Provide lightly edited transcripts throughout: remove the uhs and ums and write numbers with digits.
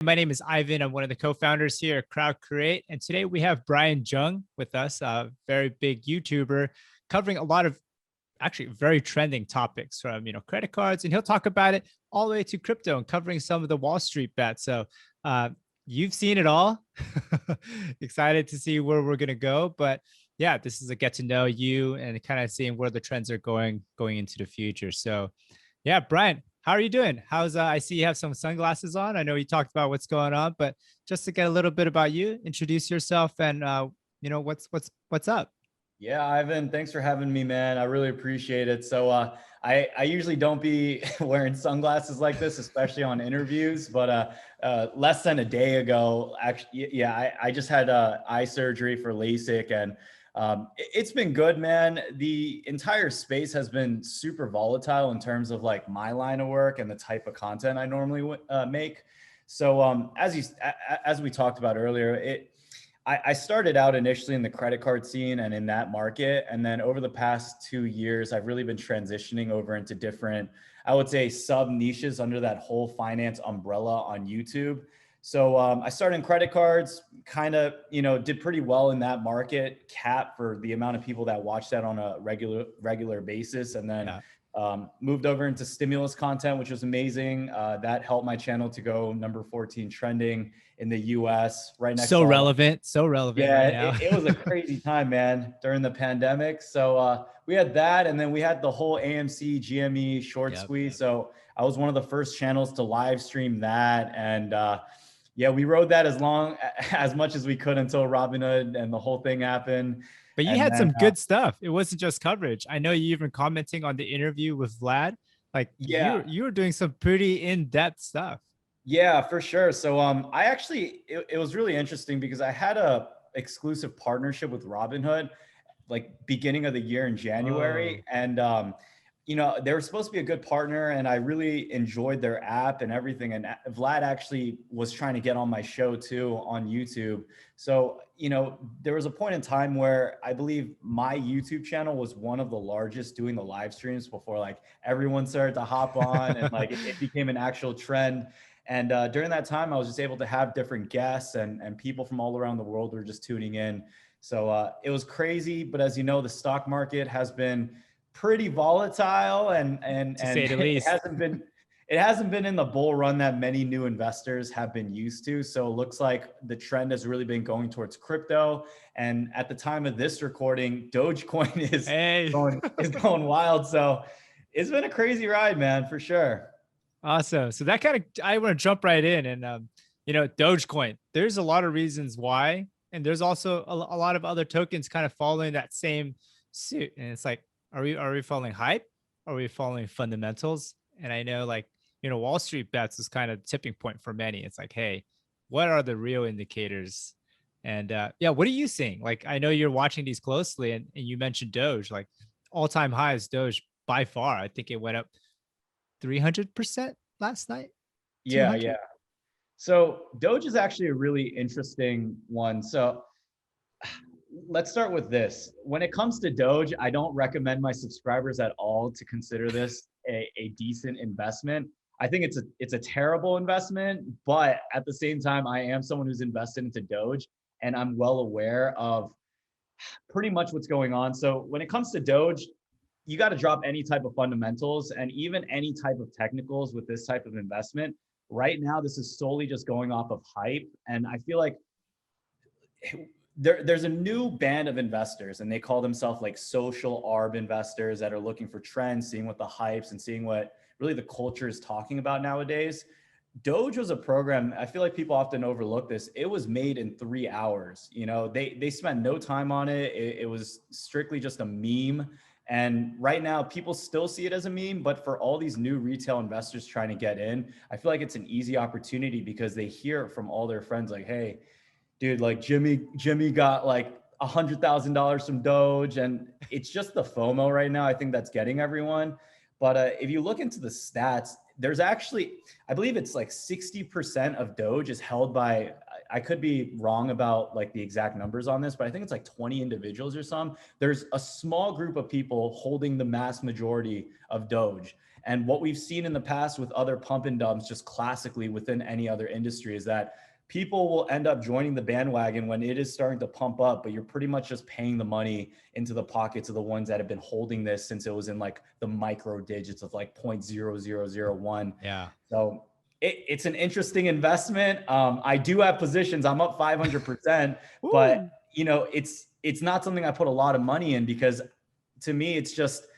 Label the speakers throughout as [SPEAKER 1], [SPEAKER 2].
[SPEAKER 1] My name is Ivan. I'm one of the co-founders here at Crowdcreate. And today we have Brian Jung with us, a very big YouTuber covering a lot of actually very trending topics from, credit cards. And he'll talk about it all the way to crypto and covering some of the Wall Street bets. So you've seen it all. Excited to see where we're going to go. But yeah, this is a get to know you and kind of seeing where the trends are going into the future. So yeah, Brian, how are you doing? How's I see you have some sunglasses on. I know you talked about what's going on, but just to get a little bit about you, introduce yourself and what's up.
[SPEAKER 2] Yeah, Ivan, thanks for having me, man. I really appreciate it. So I usually don't be wearing sunglasses like this, especially on interviews, but less than a day ago, actually, yeah, I just had eye surgery for LASIK, and it's been good, man. The entire space has been super volatile in terms of like my line of work and the type of content I normally make. So as we talked about earlier, I started out initially in the credit card scene and in that market. And then over the past 2 years, I've really been transitioning over into different, I would say, sub niches under that whole finance umbrella on YouTube. So I started in credit cards, kind of, did pretty well in that market cap for the amount of people that watch that on a regular basis. And then moved over into stimulus content, which was amazing. That helped my channel to go number 14 trending in the US right next.
[SPEAKER 1] So relevant
[SPEAKER 2] Yeah,
[SPEAKER 1] right now.
[SPEAKER 2] it was a crazy time, man, during the pandemic. So we had that, and then we had the whole AMC GME short squeeze. So I was one of the first channels to live stream that. And yeah, we rode that as much as we could until Robinhood and the whole thing happened.
[SPEAKER 1] But you had some good stuff. It wasn't just coverage. I know you even commenting on the interview with Vlad. Like, yeah, you were doing some pretty in-depth stuff.
[SPEAKER 2] Yeah, for sure. So I actually, it was really interesting because I had a exclusive partnership with Robinhood, like beginning of the year in January. And they were supposed to be a good partner, and I really enjoyed their app and everything. And Vlad actually was trying to get on my show too on YouTube. So, there was a point in time where I believe my YouTube channel was one of the largest doing the live streams before like everyone started to hop on and like it became an actual trend. And during that time, I was just able to have different guests and people from all around the world were just tuning in. So it was crazy. But as you know, the stock market has been pretty volatile and
[SPEAKER 1] to say the least.
[SPEAKER 2] It hasn't been in the bull run that many new investors have been used to. So it looks like the trend has really been going towards crypto. And at the time of this recording, Dogecoin is going wild. So it's been a crazy ride, man, for sure.
[SPEAKER 1] Awesome. So that I want to jump right in and, Dogecoin, there's a lot of reasons why. And there's also a lot of other tokens kind of following that same suit. And it's like, are we following hype? Are we following fundamentals? And I know Wall Street bets is kind of tipping point for many. It's like, hey, what are the real indicators? And what are you seeing? Like, I know you're watching these closely and you mentioned Doge, like all-time highs Doge by far. I think it went up 300% last night.
[SPEAKER 2] Yeah. So Doge is actually a really interesting one. So let's start with this. When it comes to Doge, I don't recommend my subscribers at all to consider this a decent investment. I think it's a terrible investment, but at the same time, I am someone who's invested into Doge and I'm well aware of pretty much what's going on. So when it comes to Doge, you got to drop any type of fundamentals and even any type of technicals with this type of investment. Right now, this is solely just going off of hype. And I feel like there's a new band of investors and they call themselves like social arb investors that are looking for trends, seeing what the hypes and seeing what really the culture is talking about nowadays. Doge was a program, I feel like people often overlook this. It was made in 3 hours. They spent no time on it. It was strictly just a meme. And right now people still see it as a meme, but for all these new retail investors trying to get in, I feel like it's an easy opportunity because they hear from all their friends like, hey, dude, like Jimmy got like $100,000 from Doge, and it's just the FOMO right now. I think that's getting everyone. But if you look into the stats, there's actually, I believe it's like 60% of Doge is held by, I could be wrong about like the exact numbers on this, but I think it's like 20 individuals or some. There's a small group of people holding the mass majority of Doge. And what we've seen in the past with other pump and dumps, just classically within any other industry, is that people will end up joining the bandwagon when it is starting to pump up, but you're pretty much just paying the money into the pockets of the ones that have been holding this since it was in like the micro digits of like 0.0001.
[SPEAKER 1] Yeah.
[SPEAKER 2] So it's an interesting investment. I do have positions. I'm up 500%, but you know, it's not something I put a lot of money in, because to me, it's just,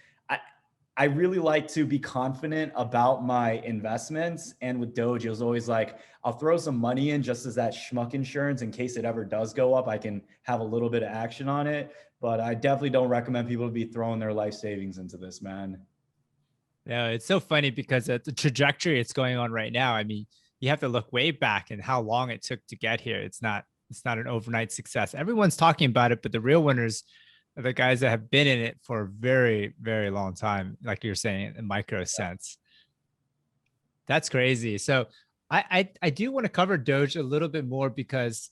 [SPEAKER 2] I really like to be confident about my investments. And with Doge, it was always like, I'll throw some money in just as that schmuck insurance in case it ever does go up. I can have a little bit of action on it. But I definitely don't recommend people to be throwing their life savings into this, man.
[SPEAKER 1] No, it's so funny because the trajectory it's going on right now. I mean, you have to look way back and how long it took to get here. It's not an overnight success. Everyone's talking about it, but the real winners are the guys that have been in it for a very, very long time, like you're saying, in micro sense. That's crazy. So I do want to cover Doge a little bit more because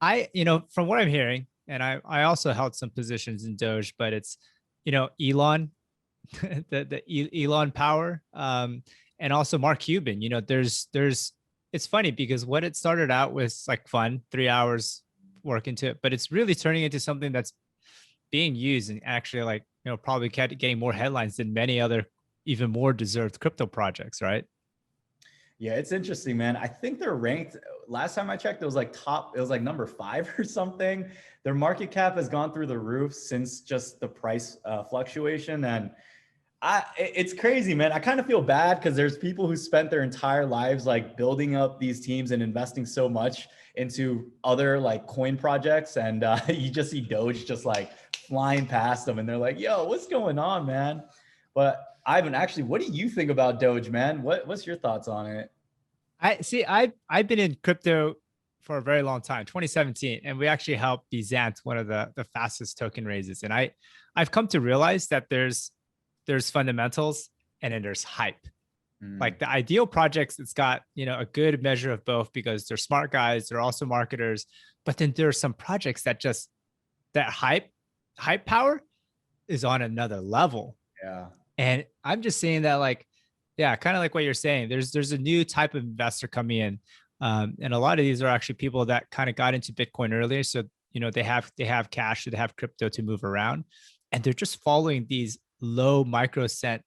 [SPEAKER 1] from what I'm hearing, and I also held some positions in Doge, but it's, Elon, Elon power, and also Mark Cuban. It's funny because what it started out was like fun, 3 hours work into it, but it's really turning into something that's being used and actually like, probably getting more headlines than many other even more deserved crypto projects, right?
[SPEAKER 2] Yeah, it's interesting, man. I think they're ranked. Last time I checked, it was like number 5 or something. Their market cap has gone through the roof since just the price fluctuation. And it's crazy, man. I kind of feel bad because there's people who spent their entire lives like building up these teams and investing so much into other like coin projects. And you just see Doge just like flying past them. And they're like, yo, what's going on, man? But Ivan, actually, what do you think about Doge, man? What's your thoughts on it?
[SPEAKER 1] I've been in crypto for a very long time, 2017, and we actually helped Bizant, one of the fastest token raises. And I've come to realize that there's fundamentals and then there's hype. Like the ideal projects, it's got, a good measure of both because they're smart guys, they're also marketers. But then there are some projects that just that hype power is on another level.
[SPEAKER 2] Yeah.
[SPEAKER 1] And I'm just saying that, like, yeah, kind of like what you're saying. There's a new type of investor coming in, and a lot of these are actually people that kind of got into Bitcoin earlier, so they have cash, they have crypto to move around, and they're just following these low micro cent,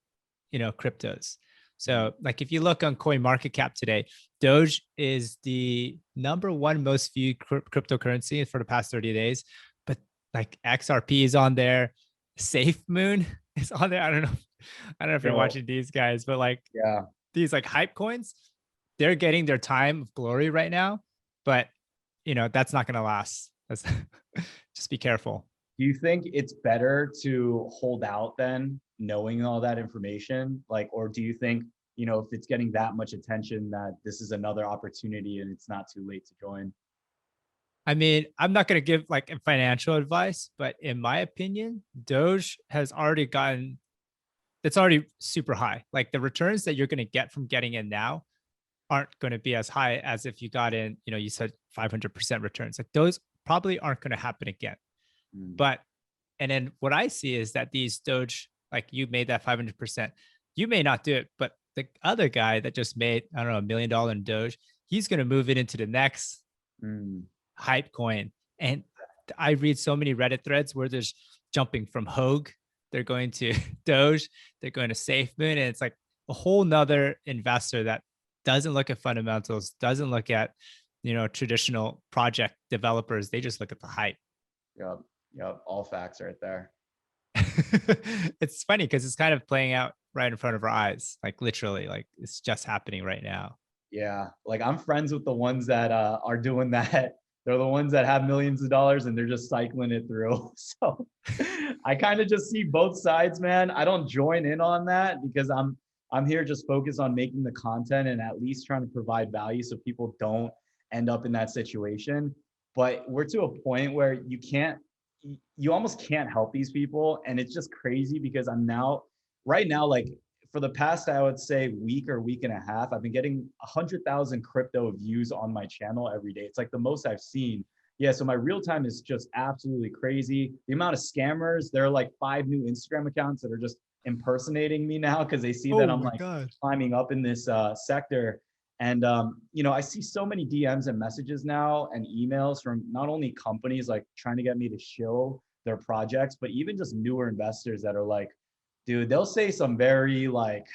[SPEAKER 1] cryptos. So, like, if you look on Coin Market Cap today, Doge is the number 1 most viewed cryptocurrency for the past 30 days, but like XRP is on there, SafeMoon is on there. I don't know if you're watching these guys, but like,
[SPEAKER 2] yeah,
[SPEAKER 1] these like hype coins, they're getting their time of glory right now, but that's not going to last. That's just be careful.
[SPEAKER 2] Do you think it's better to hold out then, knowing all that information? Like, or do you think, if it's getting that much attention, that this is another opportunity and it's not too late to join?
[SPEAKER 1] I mean, I'm not going to give like financial advice, but in my opinion, Doge has already gotten, it's already super high. Like the returns that you're going to get from getting in now aren't going to be as high as if you got in, you said 500% returns. Like those probably aren't going to happen again. But, and then what I see is that these Doge, like you made that 500%, you may not do it, but the other guy that just made, I don't know, $1 million in Doge, he's going to move it into the next hype coin. And I read so many Reddit threads where there's jumping from Hogue, they're going to Doge, they're going to SafeMoon, and it's like a whole nother investor that doesn't look at fundamentals, doesn't look at, traditional project developers. They just look at the hype.
[SPEAKER 2] Yep. All facts right there.
[SPEAKER 1] It's funny because it's kind of playing out right in front of our eyes, like literally, like it's just happening right now.
[SPEAKER 2] Yeah. Like I'm friends with the ones that are doing that. They're the ones that have millions of dollars and they're just cycling it through. So I kind of just see both sides, man. I don't join in on that because I'm here just focused on making the content and at least trying to provide value so people don't end up in that situation. But we're to a point where you almost can't help these people. And it's just crazy because right now, like for the past, I would say week or week and a half, I've been getting 100,000 crypto views on my channel every day. It's like the most I've seen. Yeah, so my real time is just absolutely crazy. The amount of scammers, there are like 5 new Instagram accounts that are just impersonating me now because they see that
[SPEAKER 1] Oh
[SPEAKER 2] I'm
[SPEAKER 1] my
[SPEAKER 2] like
[SPEAKER 1] God.
[SPEAKER 2] climbing up in this sector. And I see so many DMs and messages now and emails from not only companies like trying to get me to shill their projects, but even just newer investors that are like, dude, they'll say some very like,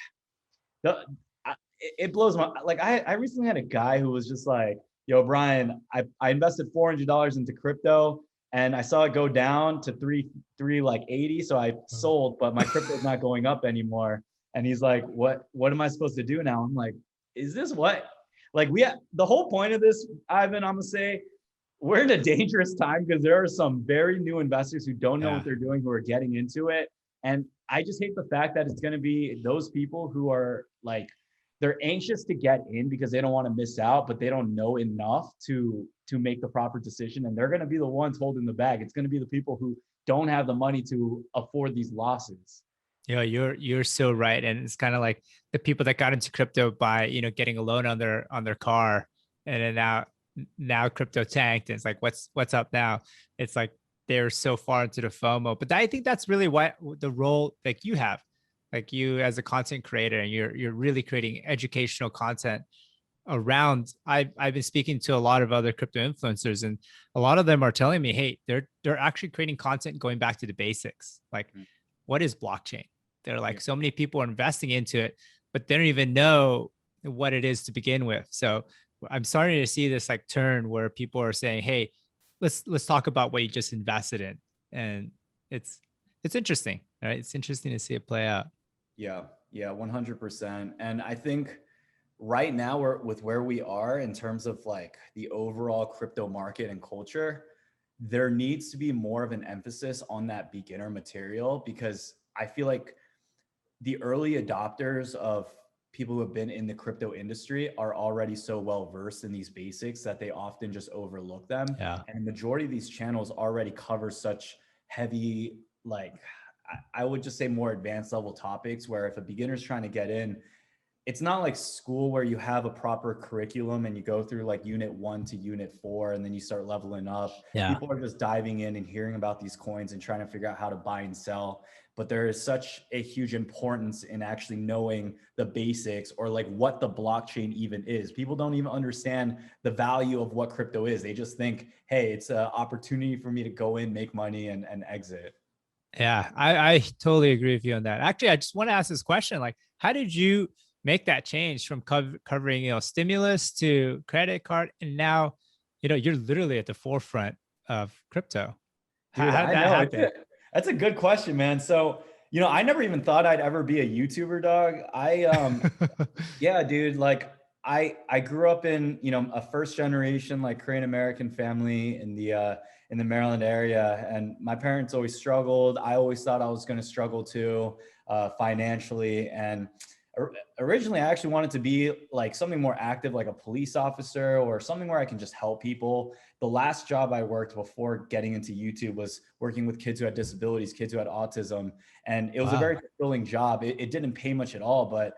[SPEAKER 2] it blows my, like I recently had a guy who was just like, yo, Brian, I invested $400 into crypto and I saw it go down to three like 80. So I sold, but my crypto is not going up anymore. And he's like, what am I supposed to do now? I'm like, is this what, like the whole point of this, Ivan, I'm gonna say, we're in a dangerous time because there are some very new investors who don't know what they're doing, who are getting into it. And I just hate the fact that it's going to be those people who are like, they're anxious to get in because they don't want to miss out, but they don't know enough to make the proper decision. And they're going to be the ones holding the bag. It's going to be the people who don't have the money to afford these losses.
[SPEAKER 1] Yeah, you're so right. And it's kind of like the people that got into crypto by, getting a loan on their car, and then now crypto tanked. And it's like, what's up now? It's like they're so far into the FOMO. But I think that's really what the role like you have, like you as a content creator, and you're really creating educational content around. I've been speaking to a lot of other crypto influencers, and a lot of them are telling me, hey, they're actually creating content going back to the basics. Like, what is blockchain? They're like, so many people are investing into it, but they don't even know what it is to begin with. So I'm starting to see this like turn where people are saying, hey, let's talk about what you just invested in. And it's interesting, right? It's interesting to see it play out.
[SPEAKER 2] Yeah, 100%. And I think right now with where we are in terms of like the overall crypto market and culture, there needs to be more of an emphasis on that beginner material, because I feel like the early adopters of people who have been in the crypto industry are already so well versed in these basics that they often just overlook them.
[SPEAKER 1] Yeah.
[SPEAKER 2] And the majority of these channels already cover such heavy, like I would just say more advanced level topics, where if a beginner's trying to get in, it's not like school where you have a proper curriculum and you go through like unit 1 to unit 4 and then you start leveling up.
[SPEAKER 1] Yeah.
[SPEAKER 2] People are just diving in and hearing about these coins and trying to figure out how to buy and sell. But there is such a huge importance in actually knowing the basics, or like what the blockchain even is. People don't even understand the value of what crypto is. They just think, hey, it's an opportunity for me to go in, make money, and exit.
[SPEAKER 1] Yeah, I totally agree with you on that. Actually, I just want to ask this question: like, how did you make that change from covering stimulus to credit card, and now you're literally at the forefront of crypto?
[SPEAKER 2] Dude,
[SPEAKER 1] How did
[SPEAKER 2] I
[SPEAKER 1] that
[SPEAKER 2] know.
[SPEAKER 1] happen?
[SPEAKER 2] That's a good question, man. So, I never even thought I'd ever be a YouTuber, dog. Yeah, dude, like I grew up in, a first generation like Korean American family in the Maryland area, and my parents always struggled. I always thought I was going to struggle too, financially. And originally I actually wanted to be like something more active, like a police officer or something where I can just help people. The last job I worked before getting into YouTube was working with kids who had disabilities, kids who had autism. And it was a very
[SPEAKER 1] Wow.
[SPEAKER 2] fulfilling job. It didn't pay much at all, but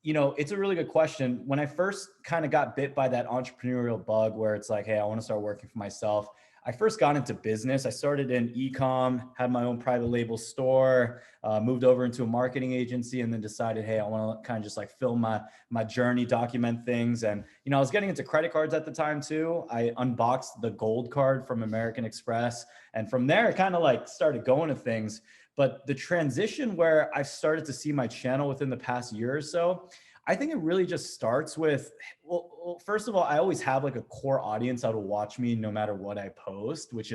[SPEAKER 2] it's a really good question. When I first kind of got bit by that entrepreneurial bug where it's like, hey, I want to start working for myself, I first got into business. I started in e-com, had my own private label store, moved over into a marketing agency, and then decided, hey, I want to kind of just like film my journey, document things. And, I was getting into credit cards at the time too. I unboxed the gold card from American Express. And from there, it kind of like started going to things. But the transition where I started to see my channel within the past year or so, I think it really just starts with, well, first of all, I always have like a core audience that will watch me no matter what I post, which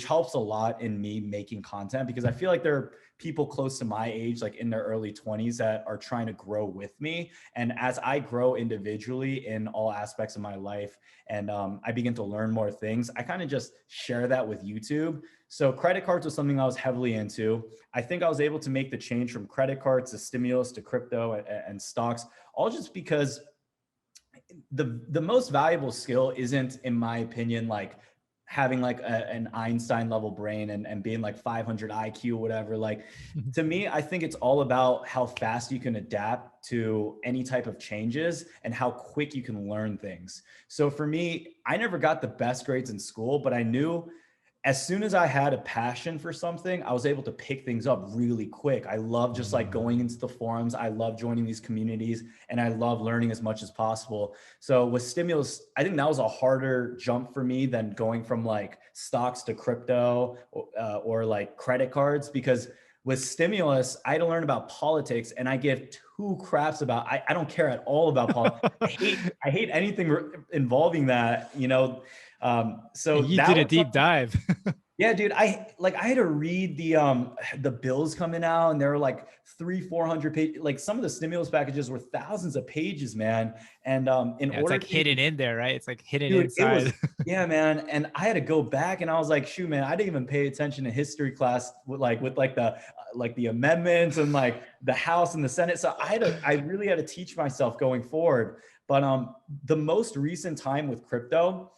[SPEAKER 2] helps a lot in me making content, because I feel like there are people close to my age, like in their early 20s, that are trying to grow with me. And as I grow individually in all aspects of my life, and I begin to learn more things, I kind of just share that with YouTube. So credit cards was something I was heavily into. I think I was able to make the change from credit cards to stimulus to crypto and stocks, all just because the most valuable skill isn't, in my opinion, like having like an Einstein level brain and being like 500 IQ, whatever. Like to me, I think it's all about how fast you can adapt to any type of changes and how quick you can learn things. So for me, I never got the best grades in school, but I knew as soon as I had a passion for something, I was able to pick things up really quick. I love just like going into the forums. I love joining these communities, and I love learning as much as possible. So with stimulus, I think that was a harder jump for me than going from like stocks to crypto or like credit cards, because with stimulus, I had to learn about politics, and I give two craps about, I don't care at all about politics. I hate anything involving that, you know? So
[SPEAKER 1] You
[SPEAKER 2] that
[SPEAKER 1] did a
[SPEAKER 2] was
[SPEAKER 1] deep dive.
[SPEAKER 2] yeah, dude. I had to read the bills coming out, and there were like 400 pages. Like some of the stimulus packages were thousands of pages, man. And in
[SPEAKER 1] Yeah, it's
[SPEAKER 2] order
[SPEAKER 1] like
[SPEAKER 2] to
[SPEAKER 1] hidden in there, right? It's like hidden
[SPEAKER 2] dude, it was
[SPEAKER 1] inside.
[SPEAKER 2] yeah, man. And I had to go back, and I was like, shoot, man, I didn't even pay attention to history class with the amendments and like the House and the Senate. So I really had to teach myself going forward. But the most recent time with crypto,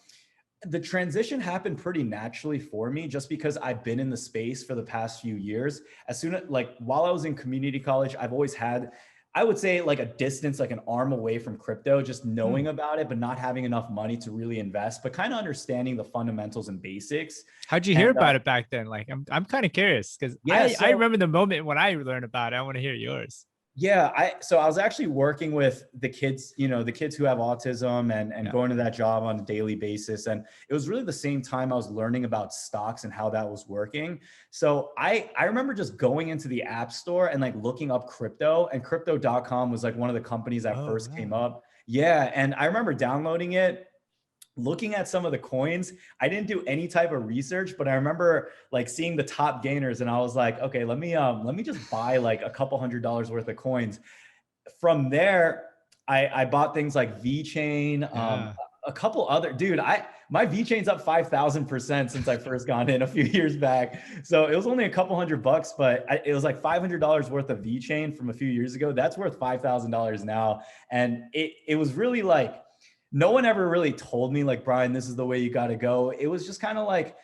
[SPEAKER 2] the transition happened pretty naturally for me, just because I've been in the space for the past few years. As soon as like while I was in community college, I've always had, I would say, like a distance, like an arm away from crypto, just knowing about it, but not having enough money to really invest, but kind of understanding the fundamentals and basics.
[SPEAKER 1] How'd you hear
[SPEAKER 2] And
[SPEAKER 1] about it back then? Like, I'm kind of curious because
[SPEAKER 2] yeah,
[SPEAKER 1] I
[SPEAKER 2] so
[SPEAKER 1] remember the moment when I learned about it. I want to hear yours.
[SPEAKER 2] yeah, so I was actually working with the kids, you know, the kids who have autism and
[SPEAKER 1] Yeah.
[SPEAKER 2] going to that job on a daily basis. And it was really the same time I was learning about stocks and how that was working. So I remember just going into the app store and like looking up crypto, and crypto.com was like one of the companies that
[SPEAKER 1] Oh,
[SPEAKER 2] first came
[SPEAKER 1] wow.
[SPEAKER 2] up. Yeah. And I remember downloading it, looking at some of the coins. I didn't do any type of research, but I remember like seeing the top gainers, and I was like, okay, let me just buy like a couple $100 worth of coins. From there, I bought things like VeChain,
[SPEAKER 1] Yeah.
[SPEAKER 2] a couple other, dude, my VeChain's up 5,000% since I first got in a few years back. So it was only a couple $100, but it was like $500 worth of VeChain from a few years ago. That's worth $5,000 now. And it was really like, no one ever really told me like, Brian, this is the way you got to go. It was just kind of like,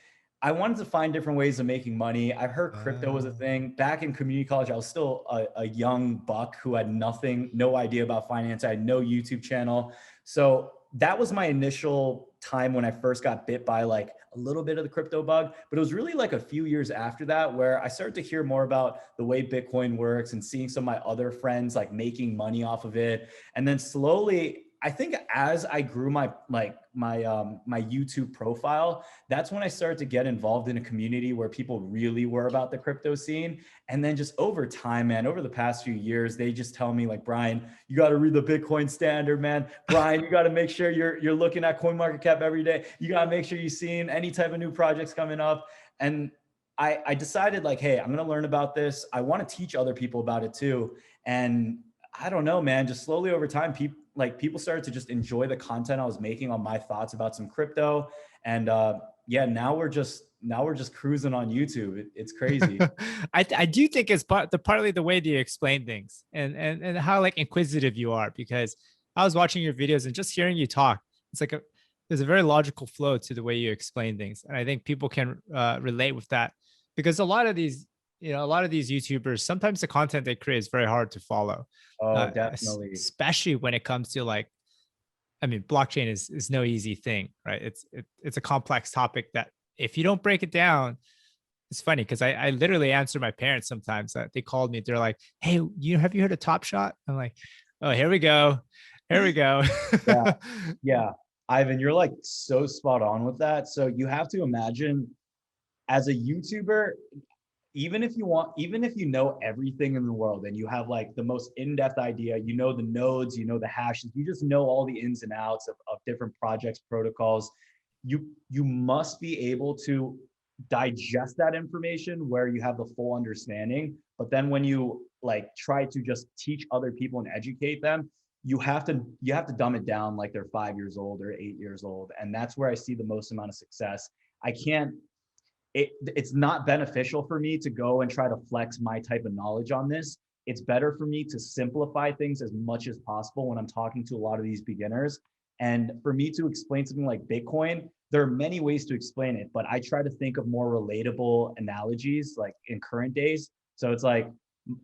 [SPEAKER 2] I wanted to find different ways of making money. I heard crypto was a thing. Back in community college, I was still a young buck who had no idea about finance. I had no YouTube channel. So that was my initial time when I first got bit by like a little bit of the crypto bug. But it was really like a few years after that where I started to hear more about the way Bitcoin works and seeing some of my other friends like making money off of it. And then slowly, I think as I grew my YouTube profile, that's when I started to get involved in a community where people really were about the crypto scene. And then just over time, man, over the past few years, they just tell me like, Brian, you got to read the Bitcoin Standard, man. Brian, you got to make sure you're looking at CoinMarketCap every day. You got to make sure you're seeing any type of new projects coming up. And I decided like, hey, I'm going to learn about this. I want to teach other people about it too. And I don't know, man, just slowly over time, people started to just enjoy the content I was making on my thoughts about some crypto. And yeah, now we're just cruising on YouTube. It's crazy.
[SPEAKER 1] I do think it's partly the way that you explain things and how like inquisitive you are, because I was watching your videos and just hearing you talk, it's like there's a very logical flow to the way you explain things. And I think people can relate with that, because a lot of these YouTubers, sometimes the content they create is very hard to follow,
[SPEAKER 2] Oh, definitely.
[SPEAKER 1] especially when it comes to like, I mean, blockchain is no easy thing, right? It's a complex topic that if you don't break it down, it's funny because I literally answer my parents sometimes that they called me. They're like, "Hey, have you heard of Top Shot?" I'm like, "Oh, here we go, here we go."
[SPEAKER 2] Yeah. Yeah. Ivan, you're like so spot on with that. So you have to imagine as a YouTuber, even if you know everything in the world and you have like the most in-depth idea, you know the nodes, you know the hashes, you just know all the ins and outs of different projects, protocols, you must be able to digest that information where you have the full understanding. But then when you like try to just teach other people and educate them, you have to dumb it down like they're 5 years old or 8 years old. And that's where I see the most amount of success. I can't it's not beneficial for me to go and try to flex my type of knowledge on this. It's better for me to simplify things as much as possible when I'm talking to a lot of these beginners. And for me to explain something like Bitcoin, there are many ways to explain it, but I try to think of more relatable analogies like in current days. So it's like,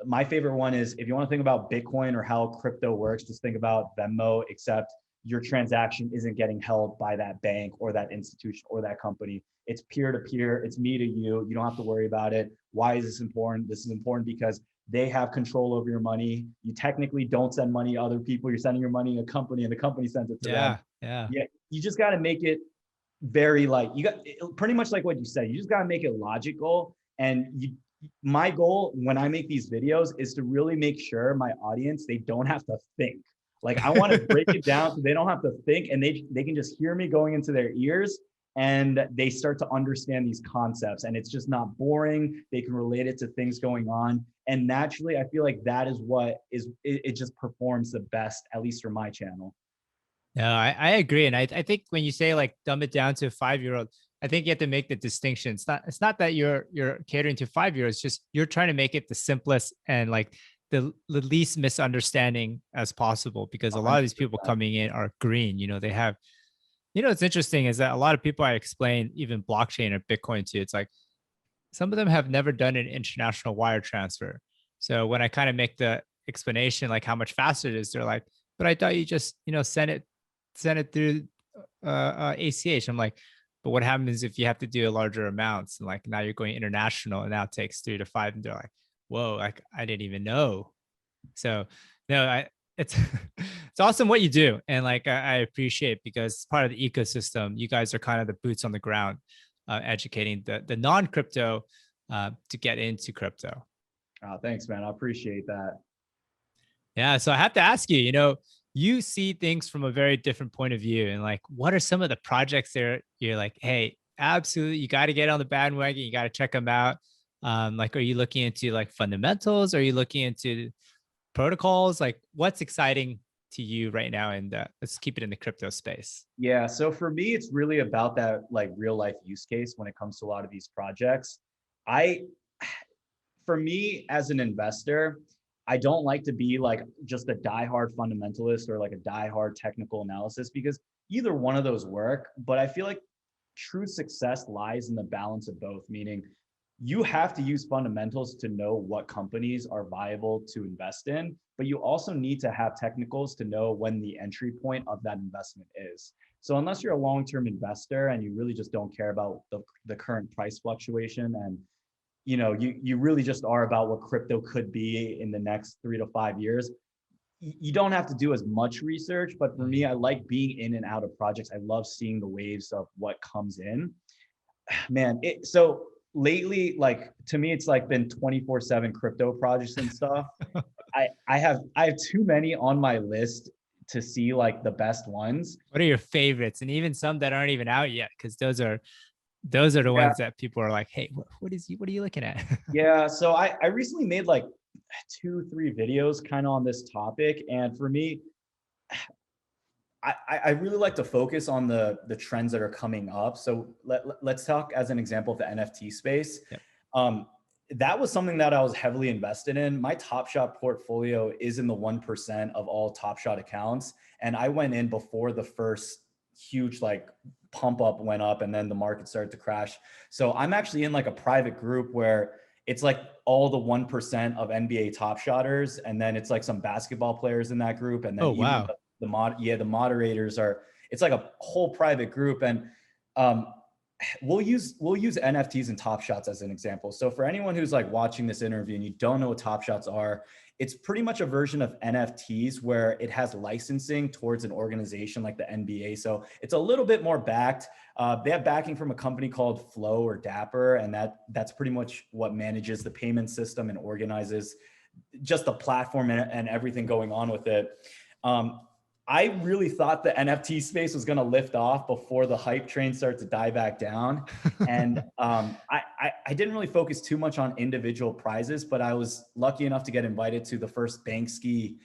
[SPEAKER 2] my favorite one is, if you want to think about Bitcoin or how crypto works, just think about Venmo, except your transaction isn't getting held by that bank or that institution or that company. It's peer to peer. It's me to you. You don't have to worry about it. Why is this important? This is important because they have control over your money. You technically don't send money to other people. You're sending your money to a company and the company sends it to them.
[SPEAKER 1] Yeah.
[SPEAKER 2] Yeah. You just got to make it very like, you got pretty much like what you said. You just got to make it logical. And my goal when I make these videos is to really make sure my audience, they don't have to think. Like, I want to break it down so they don't have to think, and they can just hear me going into their ears, and they start to understand these concepts, and it's just not boring. They can relate it to things going on. And naturally, I feel like that is what it just performs the best, at least for my channel.
[SPEAKER 1] No, I agree. And I think when you say like dumb it down to a 5-year-old, I think you have to make the distinction. It's not that you're catering to 5-year-olds, just you're trying to make it the simplest and like the least misunderstanding as possible, because a lot of these people
[SPEAKER 2] 100%.
[SPEAKER 1] coming in are green. They have, what's interesting is that a lot of people I explain even blockchain or Bitcoin to, it's like some of them have never done an international wire transfer. So when I kind of make the explanation like how much faster it is, they're like, but I thought you just, send it through ACH. I'm like, but what happens if you have to do a larger amounts? And like now you're going international and now it takes 3 to 5. And they're like, whoa, like I didn't even know. So no, it's it's awesome what you do. And like I appreciate, because it's part of the ecosystem. You guys are kind of the boots on the ground, educating the non-crypto to get into crypto.
[SPEAKER 2] Oh, thanks, man. I appreciate that.
[SPEAKER 1] Yeah. So I have to ask you, you see things from a very different point of view. And like, what are some of the projects there you're like, hey, absolutely, you got to get on the bandwagon. You got to check them out. Like, are you looking into like fundamentals? Are you looking into protocols? Like, what's exciting to you right now? And let's keep it in the crypto space.
[SPEAKER 2] Yeah. So for me, it's really about that like real life use case when it comes to a lot of these projects. I, for me as an investor, I don't like to be like just a diehard fundamentalist or like a diehard technical analysis, because either one of those work. But I feel like true success lies in the balance of both, meaning you have to use fundamentals to know what companies are viable to invest in, but you also need to have technicals to know when the entry point of that investment is. So unless you're a long-term investor and you really just don't care about the current price fluctuation, and you really just are about what crypto could be in the next 3 to 5 years, you don't have to do as much research. But for me, I like being in and out of projects. I love seeing the waves of what comes in, man. So lately, like to me, it's like been 24/7 crypto projects and stuff. I have too many on my list to see like the best ones.
[SPEAKER 1] What are your favorites? And even some that aren't even out yet, because those are the ones that people are like, hey, what are you looking at?
[SPEAKER 2] Yeah. So I recently made like 2-3 videos kind of on this topic. And for me, I really like to focus on the trends that are coming up. So let's talk as an example of the NFT space. Yep. That was something that I was heavily invested in. My Top Shot portfolio is in the 1% of all Top Shot accounts. And I went in before the first huge like pump up went up and then the market started to crash. So I'm actually in like a private group where it's like all the 1% of NBA Top Shotters. And then it's like some basketball players in that group. And then
[SPEAKER 1] wow.
[SPEAKER 2] the moderators are, it's like a whole private group. And we'll use NFTs and Top Shots as an example. So for anyone who's like watching this interview and you don't know what Top Shots are, it's pretty much a version of NFTs where it has licensing towards an organization like the NBA. So it's a little bit more backed. They have backing from a company called Flow or Dapper, and that's pretty much what manages the payment system and organizes just the platform and everything going on with it. I really thought the NFT space was going to lift off before the hype train started to die back down. And I didn't really focus too much on individual prizes, but I was lucky enough to get invited to the first Banksy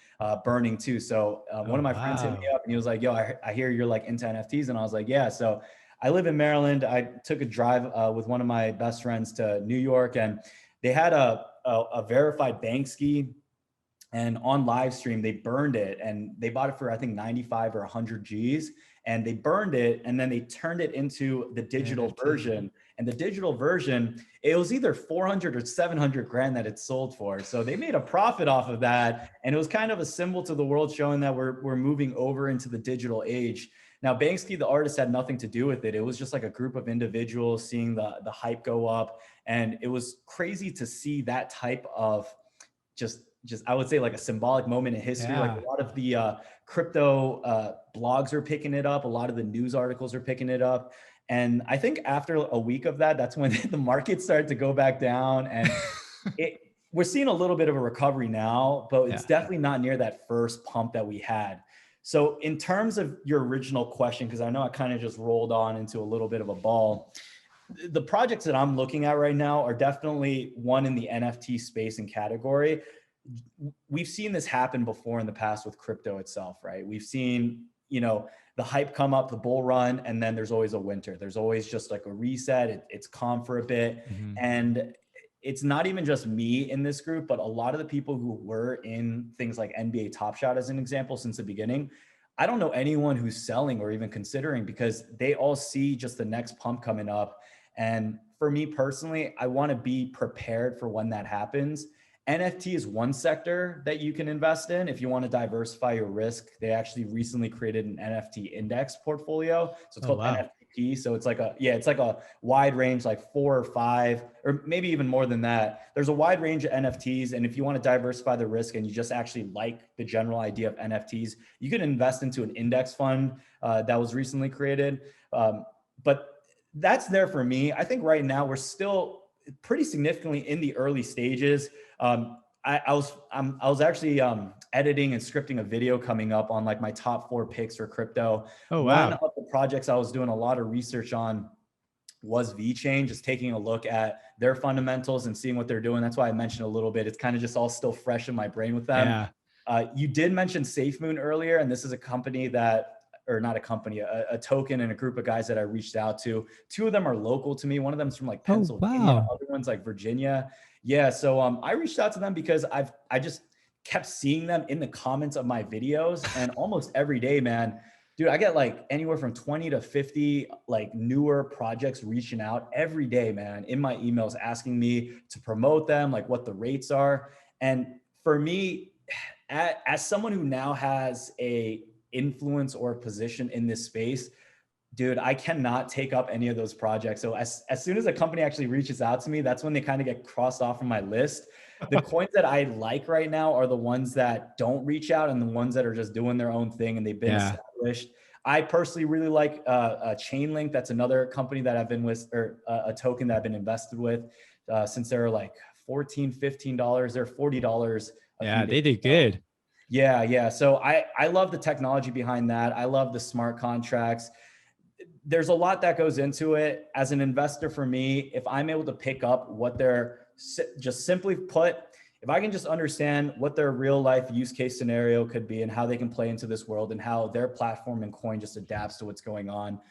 [SPEAKER 2] burning too. So one of my friends hit me up and he was like, yo, I hear you're like into NFTs. And I was like, yeah. So I live in Maryland. I took a drive with one of my best friends to New York, and they had a verified Banksy And on live stream, they burned it, and they bought it for, I think, 95 or 100 G's, and they burned it, and then they turned it into the digital
[SPEAKER 1] NFT.
[SPEAKER 2] version. And the digital version, it was either 400 or 700 grand that it sold for. So they made a profit off of that. And it was kind of a symbol to the world, showing that we're moving over into the digital age. Now, Banksy, the artist, had nothing to do with it. It was just like a group of individuals seeing the hype go up. And it was crazy to see that type of just I would say like a symbolic moment in history.
[SPEAKER 1] Yeah.
[SPEAKER 2] Like a lot of the crypto blogs are picking it up. A lot of the news articles are picking it up. And I think after a week of that, that's when the market started to go back down. And we're seeing a little bit of a recovery now, but it's definitely not near that first pump that we had. So in terms of your original question, because I know I kind of just rolled on into a little bit of a ball, the projects that I'm looking at right now are definitely one in the NFT space and category. We've seen this happen before in the past with crypto itself, right? We've seen, the hype come up, the bull run, and then there's always a winter. There's always just like a reset. It's calm for a bit.
[SPEAKER 1] Mm-hmm.
[SPEAKER 2] And it's not even just me in this group, but a lot of the people who were in things like NBA Top Shot, as an example, since the beginning. I don't know anyone who's selling or even considering, because they all see just the next pump coming up. And for me personally, I want to be prepared for when that happens. NFT is one sector that you can invest in if you want to diversify your risk. They actually recently created an NFT index portfolio. So it's called NFTP. So it's like a wide range, like 4 or 5, or maybe even more than that. There's a wide range of NFTs. And if you want to diversify the risk and you just actually like the general idea of NFTs, you can invest into an index fund that was recently created. But that's there for me. I think right now we're still pretty significantly in the early stages. I was actually editing and scripting a video coming up on like my top 4 picks for crypto.
[SPEAKER 1] Oh, wow.
[SPEAKER 2] One of the projects I was doing a lot of research on was VeChain, just taking a look at their fundamentals and seeing what they're doing. That's why I mentioned a little bit. It's kind of just all still fresh in my brain with them.
[SPEAKER 1] Yeah.
[SPEAKER 2] You did mention SafeMoon earlier, and this is a company that, or not a company, a token and a group of guys that I reached out to. 2 of them are local to me. One of them's from like Pennsylvania.
[SPEAKER 1] Oh, wow.
[SPEAKER 2] Other one's like Virginia. Yeah. So I reached out to them because I just kept seeing them in the comments of my videos, and almost every day, man, dude, I get like anywhere from 20 to 50 like newer projects reaching out every day, man, in my emails, asking me to promote them, like what the rates are. And for me, as someone who now has a influence or position in this space, dude, I cannot take up any of those projects. So as soon as a company actually reaches out to me, that's when they kind of get crossed off from my list. The coins that I like right now are the ones that don't reach out and the ones that are just doing their own thing and they've been established. I personally really like a Chainlink. That's another company that I've been with, or a token that I've been invested with since they're like $14, $15. They're $40.
[SPEAKER 1] Yeah, they did good.
[SPEAKER 2] Yeah. So I love the technology behind that. I love the smart contracts. There's a lot that goes into it. As an investor, for me, if I'm able to pick up what they're, just simply put, if I can just understand what their real life use case scenario could be and how they can play into this world and how their platform and coin just adapts to what's going on,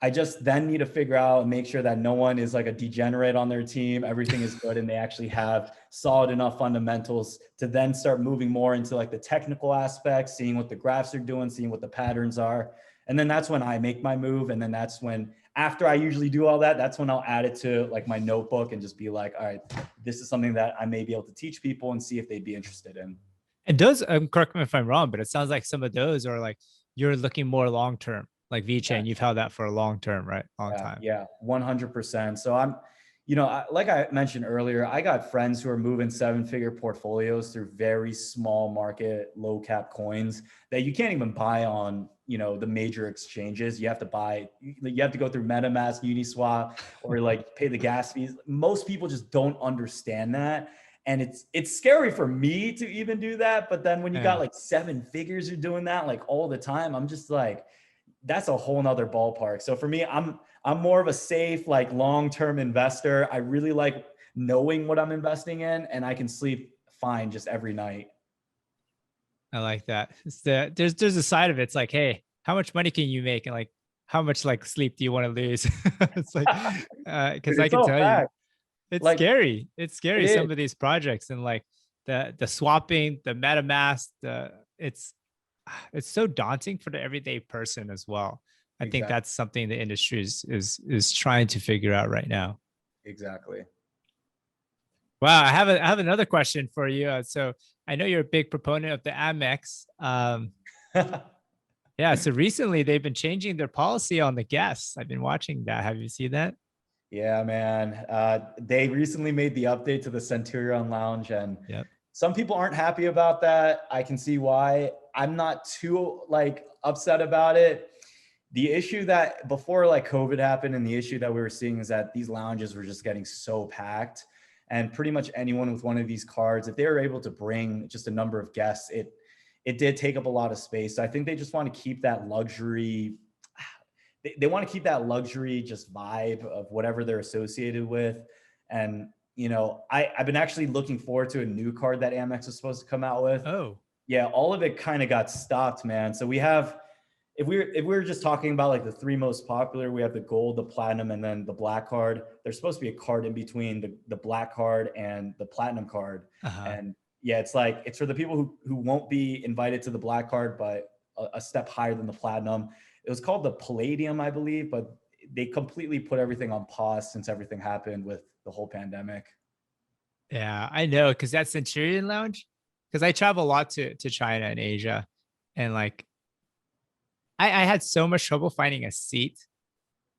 [SPEAKER 2] I just then need to figure out and make sure that no one is like a degenerate on their team. Everything is good and they actually have solid enough fundamentals to then start moving more into like the technical aspects, seeing what the graphs are doing, seeing what the patterns are. And then that's when I make my move. And then that's when, after I usually do all that, that's when I'll add it to like my notebook and just be like, all right, this is something that I may be able to teach people and see if they'd be interested in.
[SPEAKER 1] And those, correct me if I'm wrong, but it sounds like some of those are like, you're looking more long-term, like VeChain, you've held that for a long term, right? Long time.
[SPEAKER 2] Yeah, 100%. So I'm, like I mentioned earlier, I got friends who are moving 7-figure portfolios through very small market, low cap coins that you can't even buy on, the major exchanges. You have to go through MetaMask, Uniswap, or like pay the gas fees. Most people just don't understand that. And it's scary for me to even do that. But then when you got like 7 figures, you're doing that like all the time, I'm just like, that's a whole nother ballpark. So for me, I'm more of a safe, like long-term investor. I really like knowing what I'm investing in, and I can sleep fine just every night.
[SPEAKER 1] I like that. There's a side of it. It's like, hey, how much money can you make? And like, how much like sleep do you want to lose? It's like, cause I can tell you, it's like, scary. It's scary. Some of these projects, and like, the swapping, the MetaMask, it's so daunting for the everyday person as well. I think
[SPEAKER 2] Exactly.
[SPEAKER 1] that's something the industry is trying to figure out right now.
[SPEAKER 2] Exactly.
[SPEAKER 1] Wow, I have another question for you. So I know you're a big proponent of the Amex. Yeah, so recently they've been changing their policy on the guests. I've been watching that. Have you seen that?
[SPEAKER 2] Yeah, man. They recently made the update to the Centurion Lounge, and
[SPEAKER 1] Yep.
[SPEAKER 2] some people aren't happy about that. I can see why. I'm not too like upset about it. The issue that before like COVID happened, and the issue that we were seeing is that these lounges were just getting so packed, and pretty much anyone with one of these cards, if they were able to bring just a number of guests, it did take up a lot of space. So I think they just want to keep that luxury. They want to keep that luxury just vibe of whatever they're associated with. And I've been actually looking forward to a new card that Amex is supposed to come out with.
[SPEAKER 1] Oh.
[SPEAKER 2] Yeah, all of it kind of got stopped, man. So we have, if we were just talking about like the three most popular, we have the gold, the platinum, and then the black card. There's supposed to be a card in between the black card and the platinum card.
[SPEAKER 1] Uh-huh.
[SPEAKER 2] And yeah, it's for the people who won't be invited to the black card, but a step higher than the platinum. It was called the Palladium, I believe, but they completely put everything on pause since everything happened with the whole pandemic.
[SPEAKER 1] Yeah, I know, because that Centurion Lounge, because I travel a lot to China and Asia, and like I had so much trouble finding a seat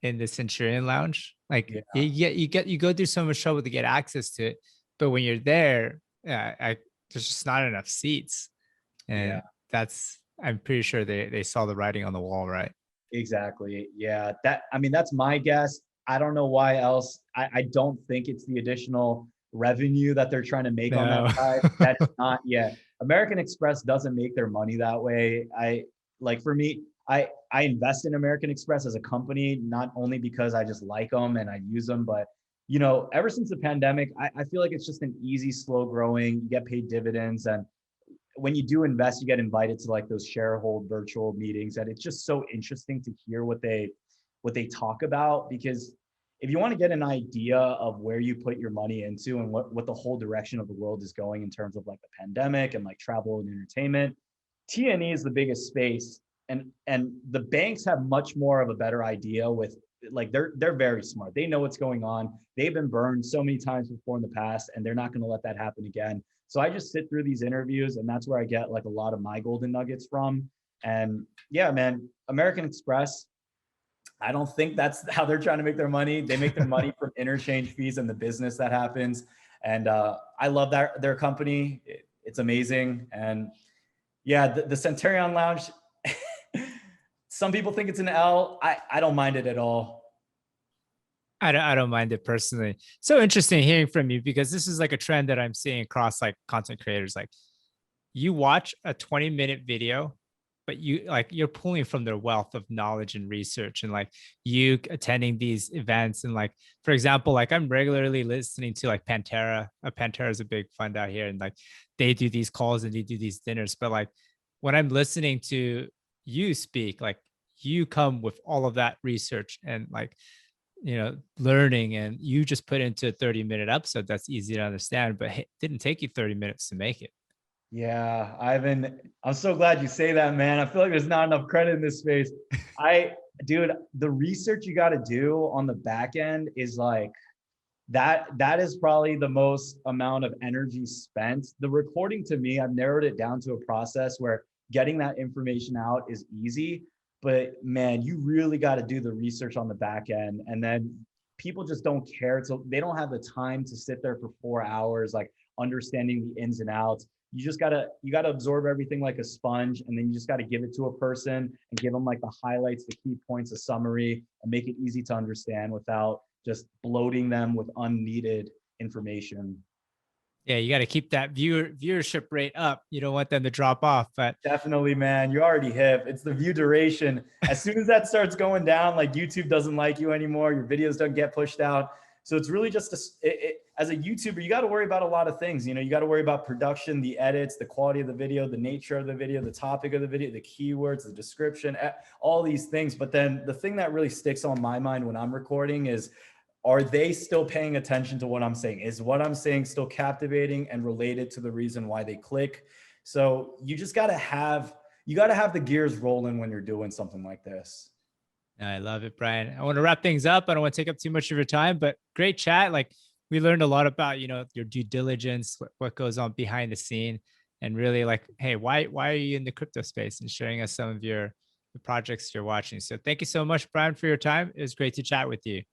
[SPEAKER 1] in the Centurion Lounge. Like
[SPEAKER 2] Yeah,
[SPEAKER 1] you go through so much trouble to get access to it, but when you're there, there's just not enough seats,
[SPEAKER 2] yeah.
[SPEAKER 1] and that's I'm pretty sure they saw the writing on the wall, right?
[SPEAKER 2] Exactly. Yeah. I mean, that's my guess. I don't know why else. I don't think it's the additional revenue that they're trying to make on that
[SPEAKER 1] No.
[SPEAKER 2] side. That is not yet. American Express doesn't make their money that way. For me, I invest in American Express as a company, not only because I just like them and I use them, but ever since the pandemic, I feel like it's just an easy, slow growing, you get paid dividends. And when you do invest, you get invited to like those sharehold virtual meetings, and it's just so interesting to hear what they talk about. Because if you want to get an idea of where you put your money into and what the whole direction of the world is going in terms of like the pandemic and like travel and entertainment, T&E is the biggest space, and the banks have much more of a better idea with like they're very smart. They know what's going on. They've been burned so many times before in the past, and they're not going to let that happen again. So I just sit through these interviews, and that's where I get like a lot of my golden nuggets from. And yeah, man, American Express, I don't think that's how they're trying to make their money. They make their money from interchange fees and the business that happens. And I love their company. It's amazing. And yeah, the Centurion Lounge, some people think it's an L. I don't mind it at all.
[SPEAKER 1] I don't mind it personally. So interesting hearing from you, because this is like a trend that I'm seeing across like content creators. Like you watch a 20-minute video, but you're pulling from their wealth of knowledge and research, and like you attending these events. And like, for example, like I'm regularly listening to like Pantera. Pantera is a big fund out here, and like they do these calls and they do these dinners. But like when I'm listening to you speak, like you come with all of that research and like learning, and you just put into a 30-minute episode that's easy to understand, but it didn't take you 30 minutes to make it.
[SPEAKER 2] Yeah, Ivan, I'm so glad you say that, man. I feel like there's not enough credit in this space. Dude, the research you got to do on the back end is like that is probably the most amount of energy spent. The recording, to me, I've narrowed it down to a process where getting that information out is easy, but man, you really got to do the research on the back end. And then people just don't care. So they don't have the time to sit there for 4 hours, like understanding the ins and outs. You gotta absorb everything like a sponge, and then you just gotta give it to a person and give them like the highlights, the key points, a summary, and make it easy to understand without just bloating them with unneeded information.
[SPEAKER 1] Yeah, you got to keep that viewership rate up. You don't want them to drop off. But
[SPEAKER 2] Definitely, man. You already hip. It's the view duration. As soon as that starts going down, like YouTube doesn't like you anymore, your videos don't get pushed out. So it's really just as a YouTuber, you got to worry about a lot of things. You got to worry about production, the edits, the quality of the video, the nature of the video, the topic of the video, the keywords, the description, all these things. But then the thing that really sticks on my mind when I'm recording is are they still paying attention to what I'm saying? Is what I'm saying still captivating and related to the reason why they click? So you just got to have, the gears rolling when you're doing something like this.
[SPEAKER 1] I love it, Brian. I want to wrap things up. I don't want to take up too much of your time, but great chat. Like we learned a lot about, your due diligence, what goes on behind the scene, and really like, hey, why are you in the crypto space, and sharing us some of the projects you're watching. So thank you so much, Brian, for your time. It was great to chat with you.